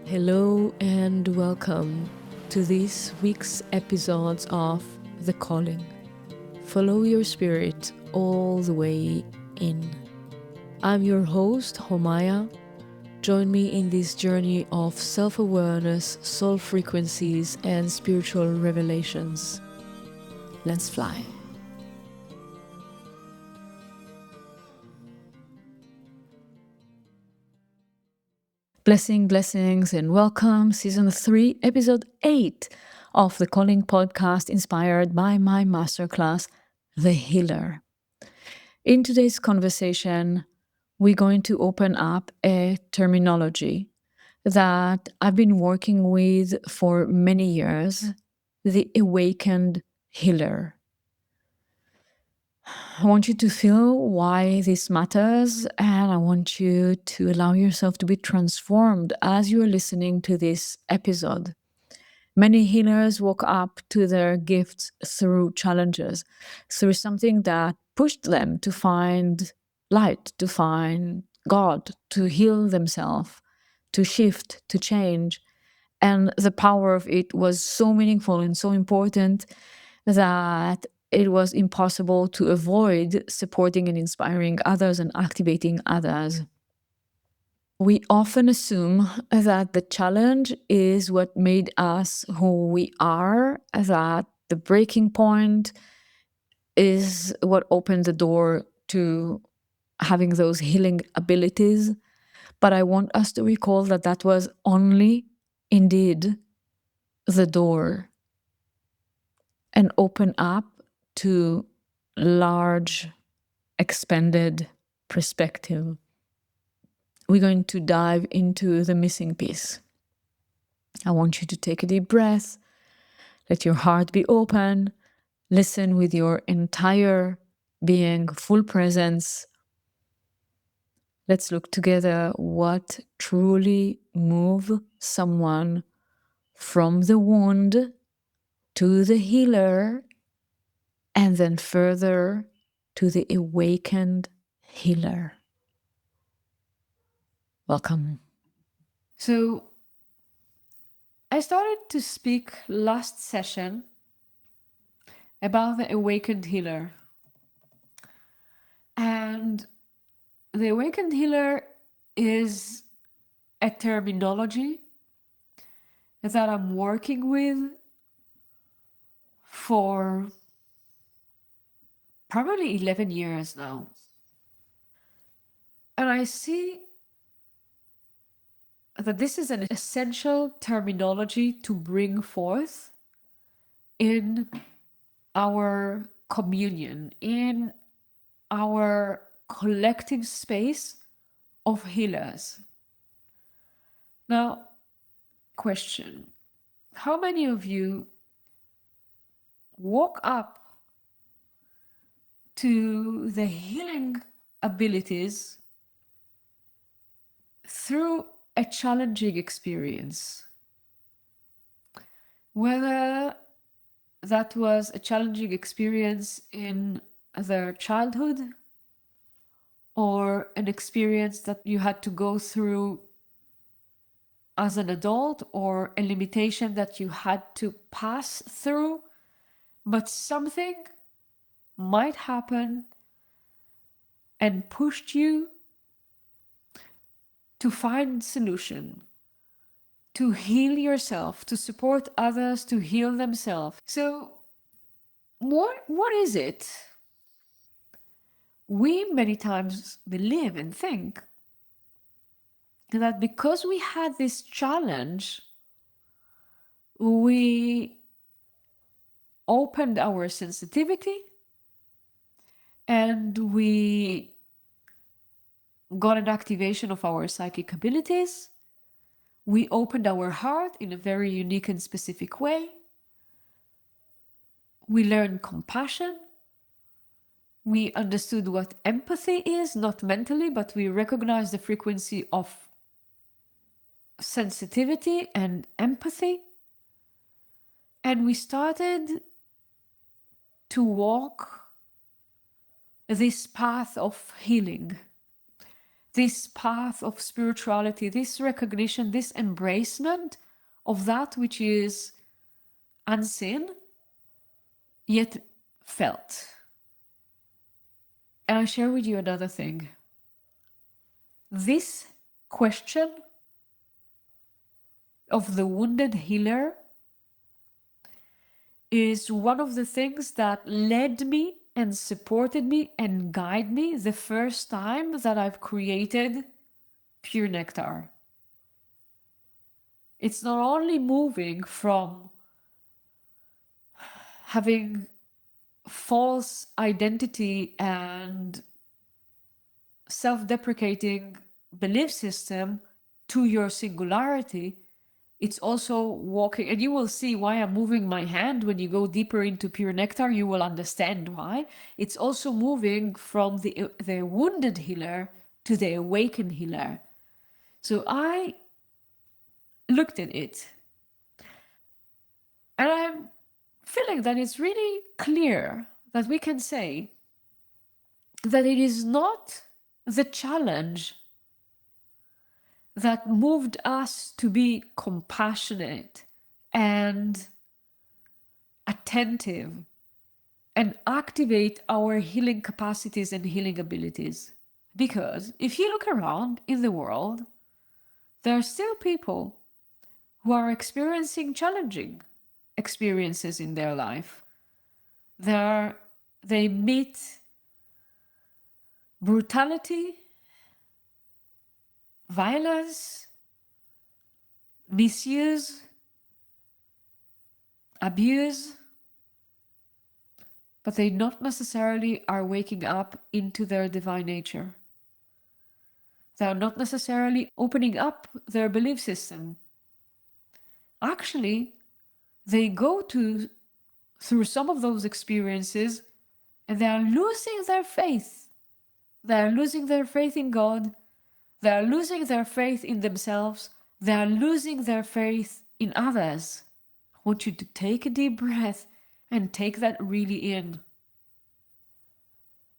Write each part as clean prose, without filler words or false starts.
Hello and welcome to this week's episodes of The Calling. Follow your spirit all the way in. I'm your host, Homaya. Join me in this journey of self-awareness, soul frequencies, and spiritual revelations. Let's fly. Blessings, and welcome. Season 3, Episode 8 of the Calling podcast, inspired by my masterclass, The Healer. In today's conversation, we're going to open up a terminology that I've been working with for many years, the awakened healer. I want you to feel why this matters, and I want you to allow yourself to be transformed as you're listening to this episode. Many healers woke up to their gifts through challenges, through something that pushed them to find light, to find God, to heal themselves, to shift, to change. And the power of it was so meaningful and so important that it was impossible to avoid supporting and inspiring others and activating others. We often assume that the challenge is what made us who we are, that the breaking point is what opened the door to having those healing abilities. But I want us to recall that that was only indeed the door, and open up to large, expanded perspective. We're going to dive into the missing piece. I want you to take a deep breath, let your heart be open, listen with your entire being, full presence. Let's look together what truly moves someone from the wound to the healer, and then further to the awakened healer. Welcome. So, I started to speak last session about the awakened healer. And the awakened healer is a terminology that I'm working with for probably 11 years now. And I see that this is an essential terminology to bring forth in our communion, in our collective space of healers. Now, question: how many of you woke up to the healing abilities through a challenging experience? Whether that was a challenging experience in their childhood, or an experience that you had to go through as an adult, or a limitation that you had to pass through, but something might happen and pushed you to find solution, to heal yourself, to support others to heal themselves. So what is it? We many times believe and think that because we had this challenge, we opened our sensitivity and we got an activation of our psychic abilities. We opened our heart in a very unique and specific way. We learned compassion. We understood what empathy is, not mentally, but we recognized the frequency of sensitivity and empathy. And we started to walk this path of healing, this path of spirituality, this recognition, this embracement of that which is unseen, yet felt. And I'll share with you another thing. This question of the wounded healer is one of the things that led me and supported me and guided me the first time that I've created Pure Nectar. It's not only moving from having false identity and self-deprecating belief system to your singularity, it's also walking, and you will see why I'm moving my hand. When you go deeper into Pure Nectar, you will understand why. It's also moving from the wounded healer to the awakened healer. So I looked at it, and I'm feeling that it's really clear that we can say that it is not the challenge that moved us to be compassionate and attentive and activate our healing capacities and healing abilities. Because if you look around in the world, there are still people who are experiencing challenging experiences in their life. They meet brutality, violence, misuse, abuse, but they not necessarily are waking up into their divine nature. They are not necessarily opening up their belief system. Actually, they go through some of those experiences and they are losing their faith. They are losing their faith in God. They are losing their faith in themselves. They are losing their faith in others. I want you to take a deep breath and take that really in.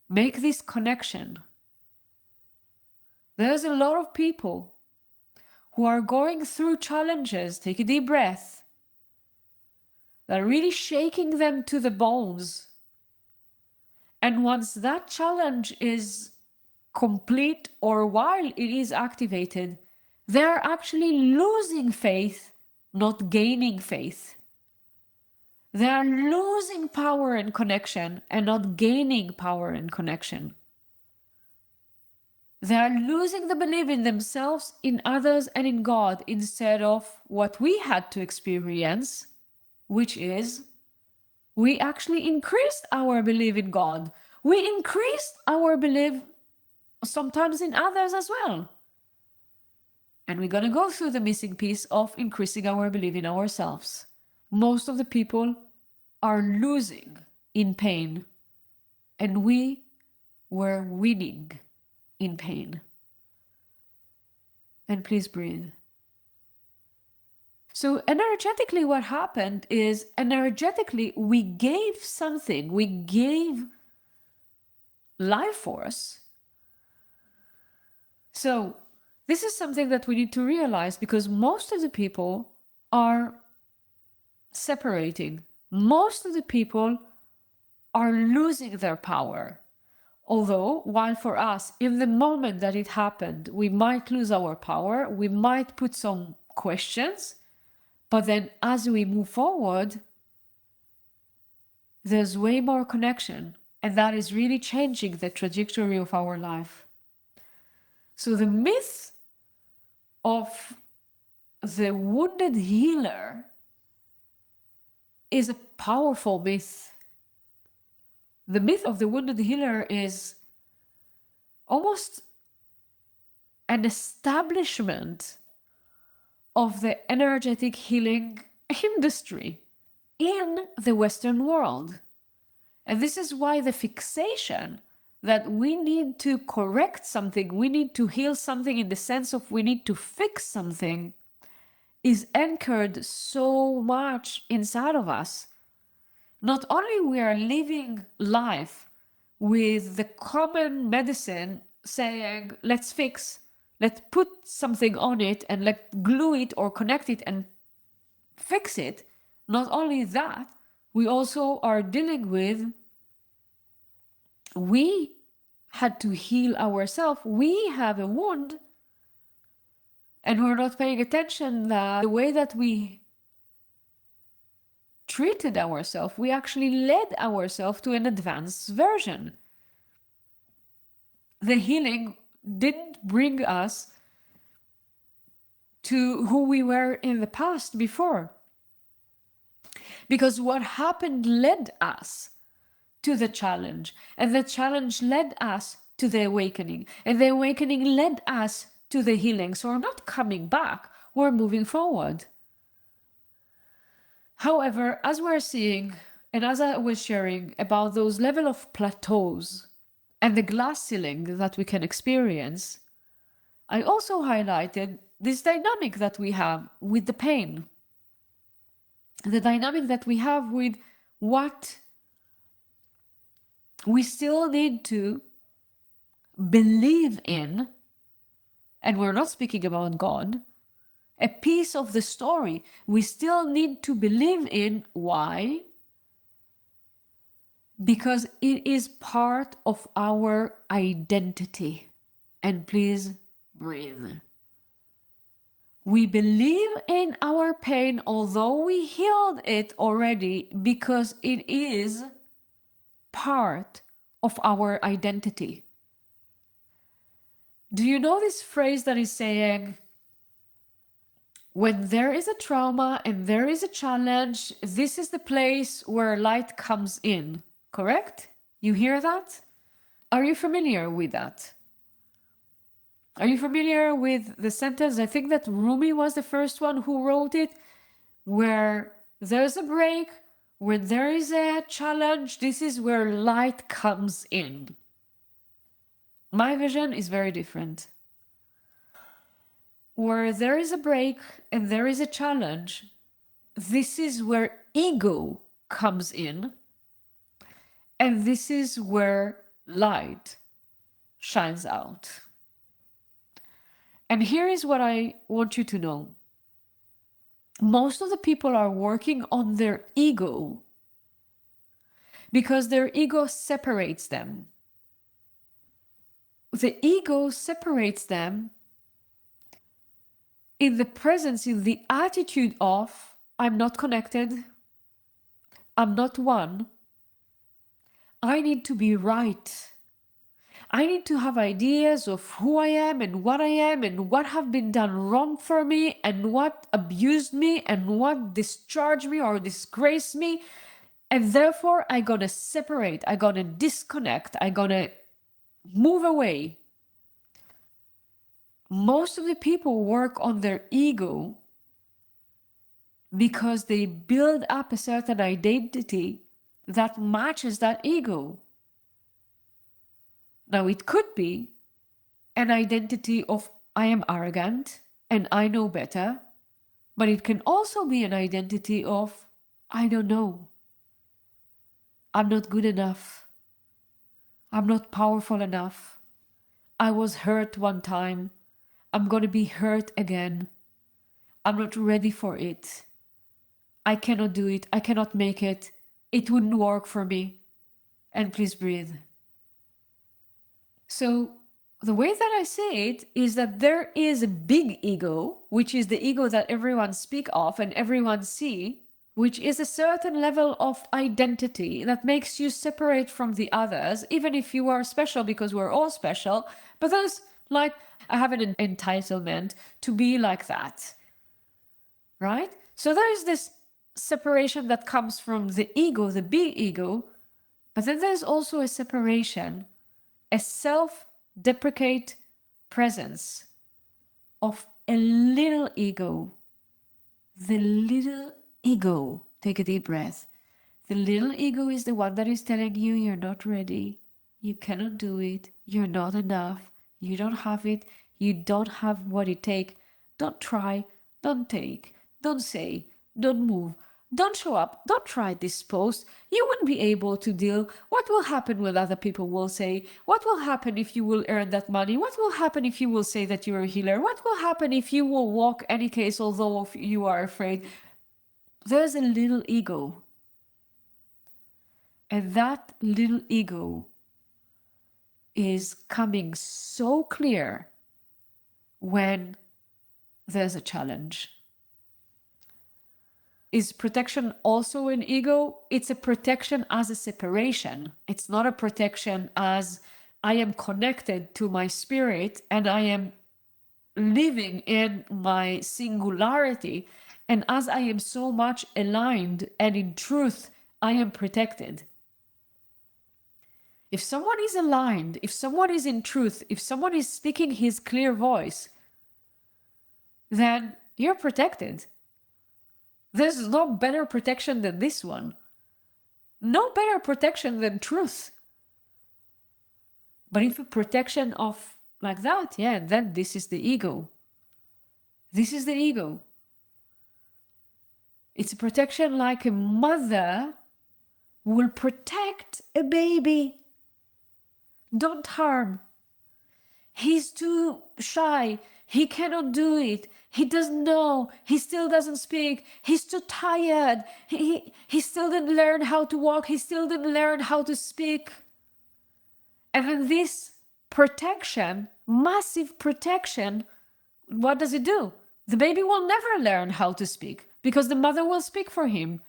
Make this connection. There's a lot of people who are going through challenges, take a deep breath, that are really shaking them to the bones. And once that challenge is complete, or while it is activated, they're actually losing faith, not gaining faith. They are losing power and connection and not gaining power and connection. They are losing the belief in themselves, in others, and in God, instead of what we had to experience, which is we actually increased our belief in God. We increased our belief sometimes in others as well. And we're going to go through the missing piece of increasing our belief in ourselves. Most of the people are losing in pain, and we were winning in pain. And please breathe. So energetically, what happened is, energetically, we gave something, we gave life force. So this is something that we need to realize, because most of the people are separating. Most of the people are losing their power. Although, while for us, in the moment that it happened, we might lose our power, we might put some questions, but then as we move forward, there's way more connection, and that is really changing the trajectory of our life. So the myth of the wounded healer is a powerful myth. The myth of the wounded healer is almost an establishment of the energetic healing industry in the Western world. And this is why the fixation that we need to correct something, we need to heal something in the sense of we need to fix something, is anchored so much inside of us. Not only we are living life with the common medicine saying, let's fix, let's put something on it and let's glue it or connect it and fix it. Not only that, we also are dealing with, we had to heal ourselves. We have a wound, and we're not paying attention that the way that we treated ourselves, we actually led ourselves to an advanced version. The healing didn't bring us to who we were in the past before. Because what happened led us to the challenge, and the challenge led us to the awakening, and the awakening led us to the healing. So we're not coming back, we're moving forward. However, as we're seeing, and as I was sharing about those level of plateaus and the glass ceiling that we can experience, I also highlighted this dynamic that we have with the pain, the dynamic that we have with what we still need to believe in, and we're not speaking about God, a piece of the story we still need to believe in. Why? Because it is part of our identity. And please breathe. We believe in our pain, although we healed it already, because it is part of our identity. Do you know this phrase that is saying, when there is a trauma and there is a challenge, this is the place where light comes in, correct? You hear that? Are you familiar with that? Are you familiar with the sentence? I think that Rumi was the first one who wrote it, where there's a break, when there is a challenge, this is where light comes in. My vision is very different. Where there is a break and there is a challenge, this is where ego comes in, and this is where light shines out. And here is what I want you to know. Most of the people are working on their ego because their ego separates them. The ego separates them in the presence, in the attitude of, I'm not connected, I'm not one, I need to be right. I need to have ideas of who I am and what I am and what have been done wrong for me and what abused me and what discharged me or disgraced me. And therefore, I gotta separate, I gotta disconnect, I gotta move away. Most of the people work on their ego because they build up a certain identity that matches that ego. Now, it could be an identity of I am arrogant and I know better, but it can also be an identity of I don't know. I'm not good enough. I'm not powerful enough. I was hurt one time. I'm going to be hurt again. I'm not ready for it. I cannot do it. I cannot make it. It wouldn't work for me. And please breathe. So the way that I say it is that there is a big ego, which is the ego that everyone speak of and everyone see, which is a certain level of identity that makes you separate from the others, even if you are special, because we're all special. But there's like, I have an entitlement to be like that, right? So there is this separation that comes from the ego, the big ego, but then there's also a separation, a self-deprecate presence of a little ego. The little ego, take a deep breath. The little ego is the one that is telling you you're not ready, you cannot do it, you're not enough, you don't have it, you don't have what it takes. Don't try, don't take, don't say, don't move, Don't show up. Don't try this post. You won't be able to deal. What will happen when other people will say? What will happen if you will earn that money? What will happen if you will say that you're a healer? What will happen if you will walk any case although you are afraid? There's a little ego. And that little ego is coming so clear when there's a challenge. Is protection also an ego? It's a protection as a separation. It's not a protection as I am connected to my spirit and I am living in my singularity. And as I am so much aligned and in truth, I am protected. If someone is aligned, if someone is in truth, if someone is speaking his clear voice, then you're protected. There's no better protection than this one. No better protection than truth. But if a protection of like that, yeah, then this is the ego. This is the ego. It's a protection like a mother will protect a baby. Don't harm. He's too shy. He cannot do it. He doesn't know. He still doesn't speak. He's too tired. He still didn't learn how to walk. He still didn't learn how to speak. And then this protection, massive protection, what does it do? The baby will never learn how to speak because the mother will speak for him.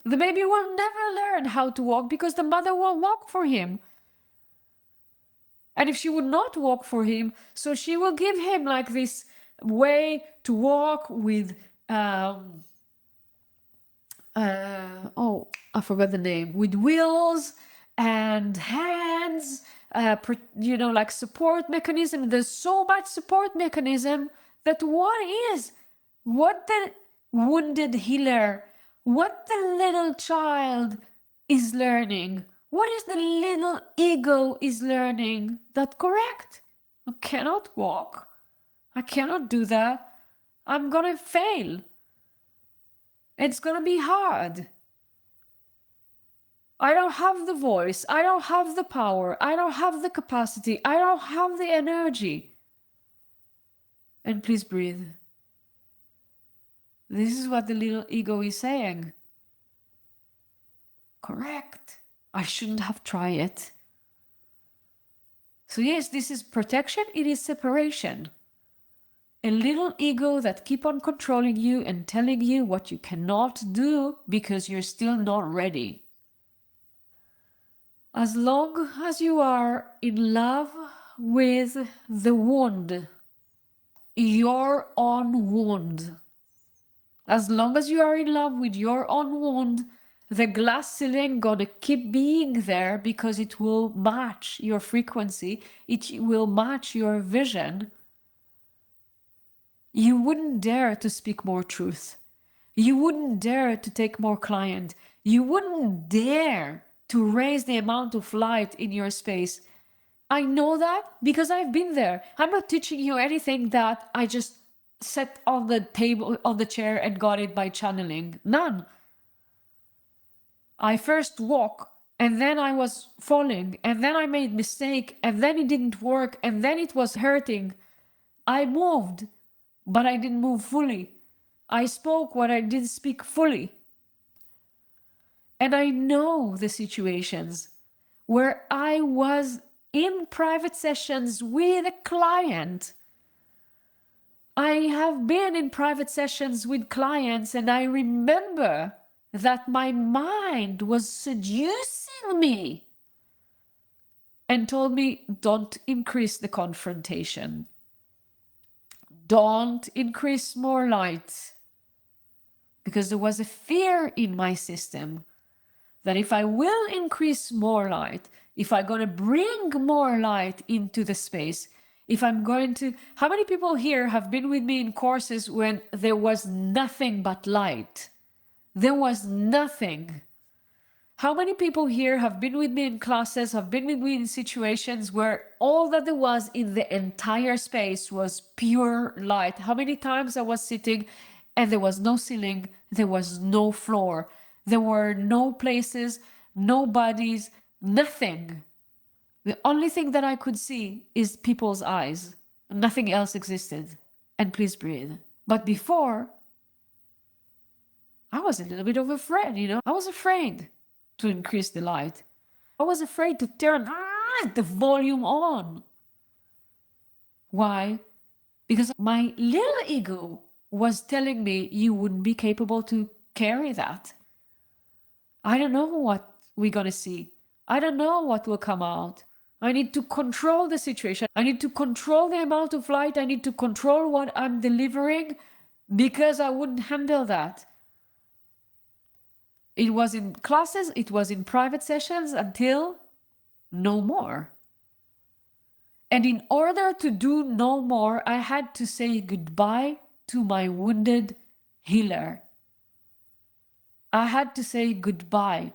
The baby will never learn how to walk because the mother will walk for him. And if she would not walk for him, so she will give him like this way to walk with, I forgot the name, with wheels and hands, like support mechanism. There's so much support mechanism that what the wounded healer, what the little child is learning, what is the little ego is learning? That correct. I cannot walk. I cannot do that. I'm gonna fail. It's gonna be hard. I don't have the voice. I don't have the power. I don't have the capacity. I don't have the energy. And please breathe. This is what the little ego is saying. Correct. I shouldn't have tried it. So yes, this is protection. It is separation. A little ego that keep on controlling you and telling you what you cannot do because you're still not ready. As long as you are in love with the wound, your own wound, as long as you are in love with your own wound, the glass ceiling gonna keep being there because it will match your frequency. It will match your vision. You wouldn't dare to speak more truth. You wouldn't dare to take more client. You wouldn't dare to raise the amount of light in your space. I know that because I've been there. I'm not teaching you anything that I just sat on the table, on the chair and got it by channeling. None. I first walk and then I was falling and then I made mistake and then it didn't work and then it was hurting. I moved, but I didn't move fully. I spoke what I didn't speak fully. And I know the situations where I was in private sessions with a client. I have been in private sessions with clients and I remember that my mind was seducing me and told me, don't increase the confrontation. Don't increase more light. Because there was a fear in my system that if I will increase more light, if I'm going to bring more light into the space, if I'm going to... How many people here have been with me in courses when there was nothing but light? There was nothing. How many people here have been with me in classes, have been with me in situations where all that there was in the entire space was pure light? How many times I was sitting And there was no ceiling, there was no floor, there were no places, no bodies, nothing. The only thing that I could see is people's eyes. Nothing else existed. And please breathe. But before, I was a little bit of afraid, I was afraid to increase the light. I was afraid to turn the volume on. Why? Because my little ego was telling me you wouldn't be capable to carry that. I don't know what we're going to see. I don't know what will come out. I need to control the situation. I need to control the amount of light. I need to control what I'm delivering because I wouldn't handle that. It was in classes, it was in private sessions until no more. And in order to do no more, I had to say goodbye to my wounded healer. I had to say goodbye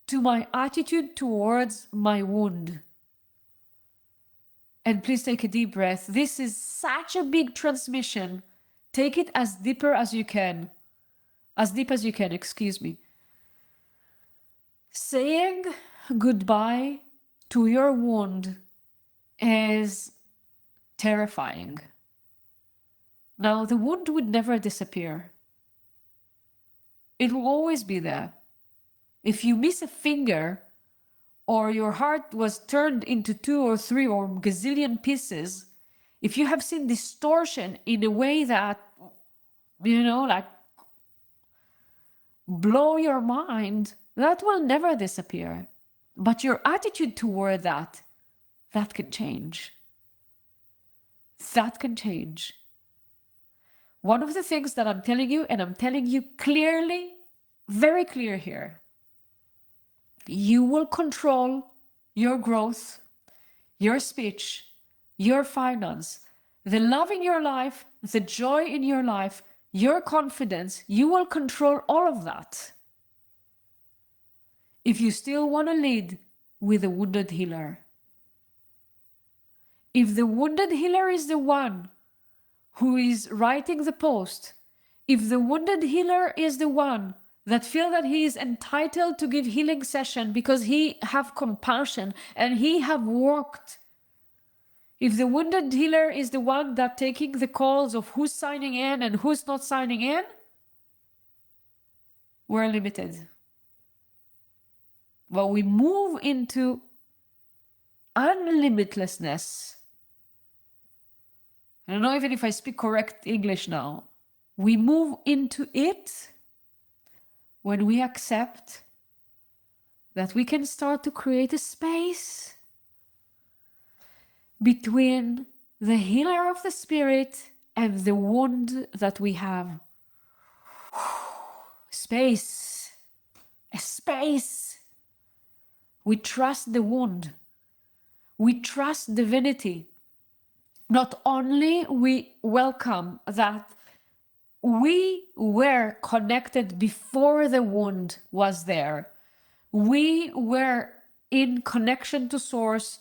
to my attitude towards my wound. And please take a deep breath. This is such a big transmission. Take it as deeper as you can. As deep as you can, excuse me. Saying goodbye to your wound is terrifying. Now, the wound would never disappear. It will always be there. If you miss a finger, or your heart was turned into 2 or 3 or gazillion pieces, if you have seen distortion in a way that, like blow your mind, that will never disappear. But your attitude toward that can change. That can change. One of the things that I'm telling you, and I'm telling you clearly, very clear here, you will control your growth, your speech, your finance, the love in your life, the joy in your life, your confidence. You will control all of that. If you still want to lead with a wounded healer. If the wounded healer is the one who is writing the post, if the wounded healer is the one that feel that he is entitled to give healing session because he have compassion and he have worked, if the wounded healer is the one that taking the calls of who's signing in and who's not signing in, we're limited. Well, we move into unlimitlessness. I don't know even if I speak correct English now. We move into it when we accept that we can start to create a space between the healer of the spirit and the wound that we have. Space. A space. We trust the wound. We trust divinity. Not only we welcome that we were connected before the wound was there. We were in connection to source,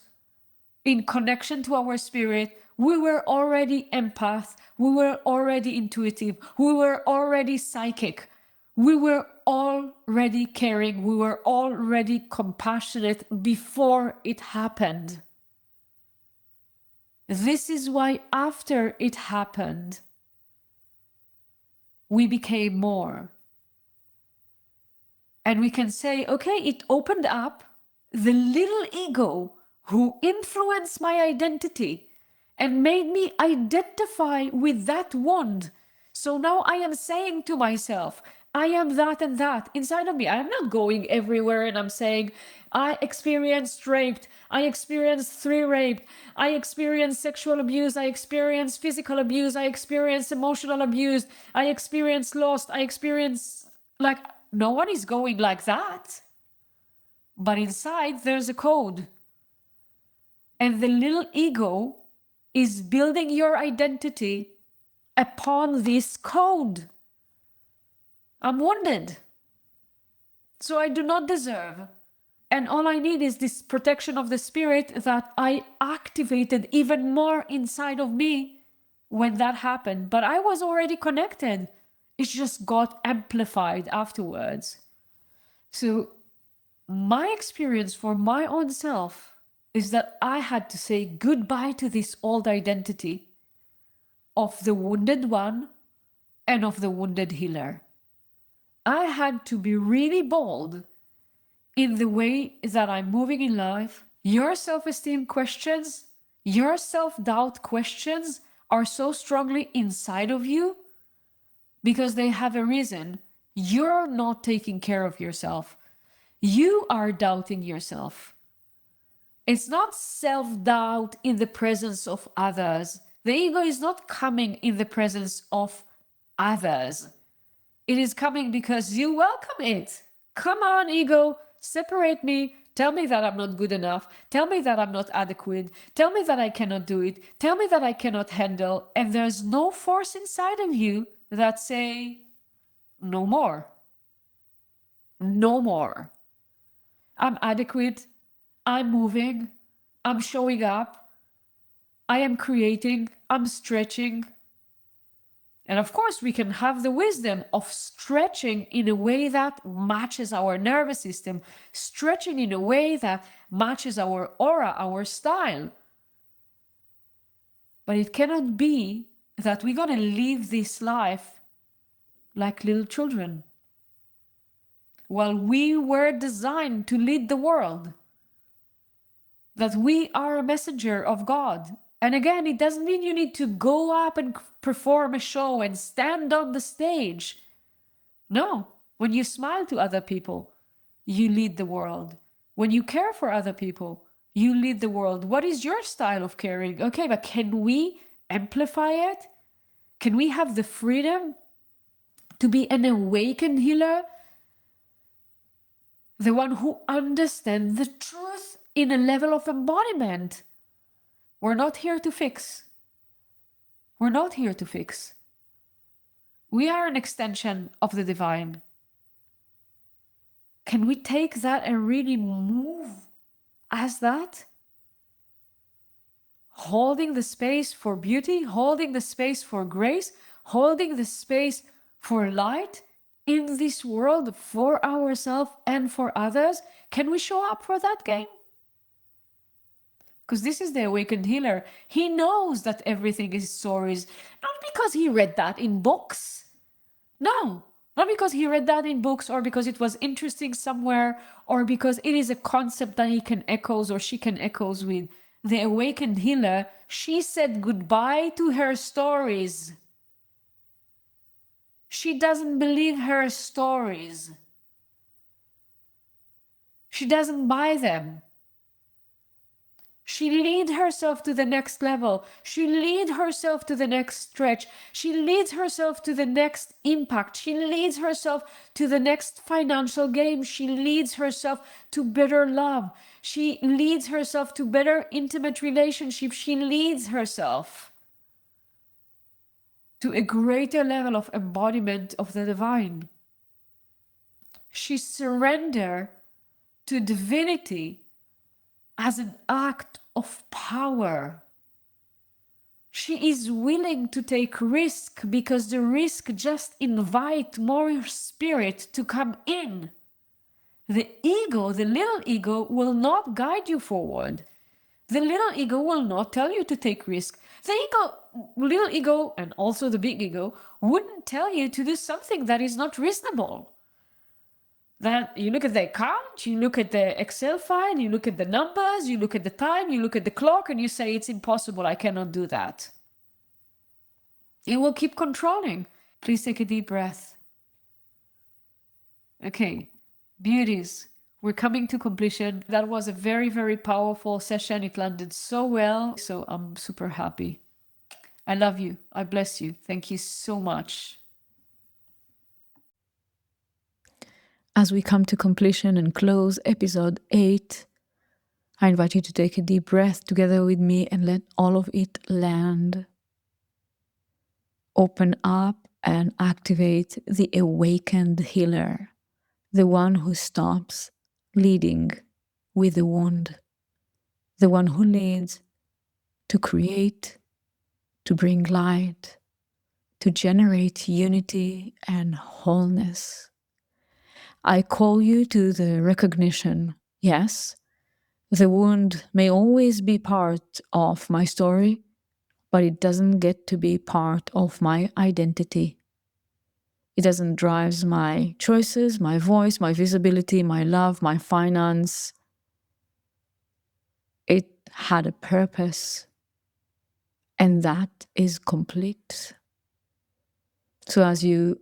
in connection to our spirit. We were already empath. We were already intuitive. We were already psychic. We were already caring. We were already compassionate before it happened. This is why after it happened, we became more. And we can say, okay, it opened up the little ego who influenced my identity and made me identify with that wound. So now I am saying to myself, I am that and that inside of me. I'm not going everywhere and I'm saying, I experienced raped, I experienced 3 raped, I experienced sexual abuse, I experienced physical abuse, I experienced emotional abuse, I experienced loss, I experienced, no one is going like that. But inside there's a code. And the little ego is building your identity upon this code. I'm wounded, so I do not deserve. And all I need is this protection of the spirit that I activated even more inside of me when that happened, but I was already connected. It just got amplified afterwards. So my experience for my own self is that I had to say goodbye to this old identity of the wounded one and of the wounded healer. I had to be really bold in the way that I'm moving in life. Your self-esteem questions, your self-doubt questions are so strongly inside of you because they have a reason. You're not taking care of yourself. You are doubting yourself. It's not self-doubt in the presence of others. The ego is not coming in the presence of others. It is coming because you welcome it. Come on, ego, separate me. Tell me that I'm not good enough. Tell me that I'm not adequate. Tell me that I cannot do it. Tell me that I cannot handle. And there's no force inside of you that say, no more. No more. I'm adequate. I'm moving. I'm showing up. I am creating. I'm stretching. And of course, we can have the wisdom of stretching in a way that matches our nervous system, stretching in a way that matches our aura, our style. But it cannot be that we're going to live this life like little children. Well, we were designed to lead the world, that we are a messenger of God. And again, it doesn't mean you need to go up and perform a show and stand on the stage. No, when you smile to other people, you lead the world. When you care for other people, you lead the world. What is your style of caring? Okay, but can we amplify it? Can we have the freedom to be an awakened healer? The one who understands the truth in a level of embodiment. We're not here to fix. We're not here to fix. We are an extension of the divine. Can we take that and really move as that? Holding the space for beauty, holding the space for grace, holding the space for light in this world for ourselves and for others. Can we show up for that game? Because this is the awakened healer. He knows that everything is stories, not because he read that in books. No, not because he read that in books or because it was interesting somewhere or because it is a concept that he can echoes or she can echoes with. The awakened healer, she said goodbye to her stories. She doesn't believe her stories. She doesn't buy them. She leads herself to the next level. She leads herself to the next stretch. She leads herself to the next impact. She leads herself to the next financial game. She leads herself to better love. She leads herself to better intimate relationships. She leads herself to a greater level of embodiment of the divine. She surrenders to divinity as an act of power. She is willing to take risk because the risk just invite more spirit to come in. The ego, the little ego, will not guide you forward. The little ego will not tell you to take risk. The ego, little ego, and also the big ego, wouldn't tell you to do something that is not reasonable. That you look at the account, you look at the Excel file, you look at the numbers, you look at the time, you look at the clock, and you say, it's impossible, I cannot do that. It will keep controlling. Please take a deep breath. Okay, beauties, we're coming to completion. That was a very, very powerful session. It landed so well, so I'm super happy. I love you. I bless you. Thank you so much. As we come to completion and close episode 8, I invite you to take a deep breath together with me and let all of it land. Open up and activate the awakened healer, the one who stops leading with the wound, the one who leads to create, to bring light, to generate unity and wholeness. I call you to the recognition, yes, the wound may always be part of my story, but it doesn't get to be part of my identity. It doesn't drive my choices, my voice, my visibility, my love, my finance. It had a purpose, and that is complete. So as you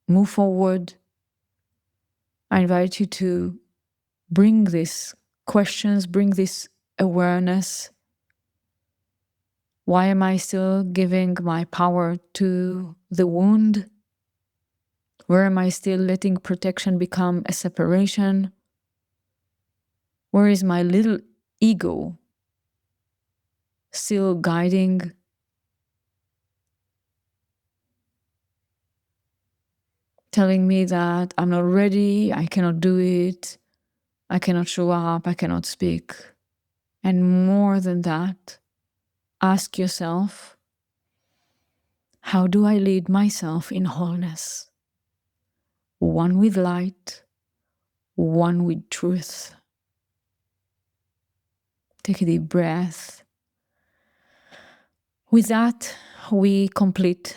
move forward, I invite you to bring these questions, bring this awareness. Why am I still giving my power to the wound? Where am I still letting protection become a separation? Where is my little ego still guiding? Telling me that I'm not ready, I cannot do it, I cannot show up, I cannot speak. And more than that, ask yourself, how do I lead myself in wholeness? One with light, one with truth. Take a deep breath. With that, we complete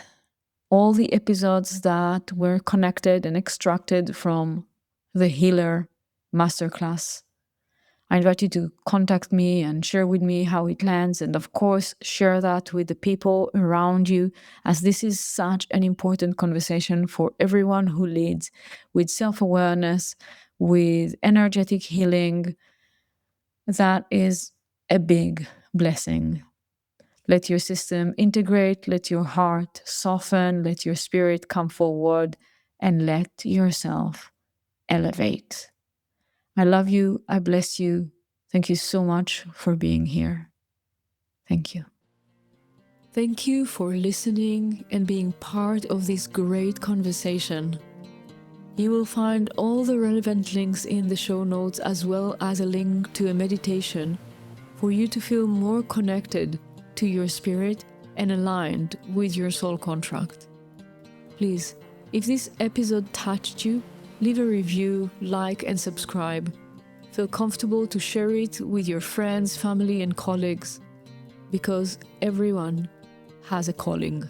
all the episodes that were connected and extracted from the Healer Masterclass. I invite you to contact me and share with me how it lands. And of course, share that with the people around you, as this is such an important conversation for everyone who leads with self-awareness, with energetic healing. That is a big blessing. Let your system integrate, let your heart soften, let your spirit come forward, and let yourself elevate. I love you. I bless you. Thank you so much for being here. Thank you. Thank you for listening and being part of this great conversation. You will find all the relevant links in the show notes, as well as a link to a meditation for you to feel more connected to your spirit and aligned with your soul contract. Please, if this episode touched you, leave a review, like, and subscribe. Feel comfortable to share it with your friends, family, and colleagues, because everyone has a calling.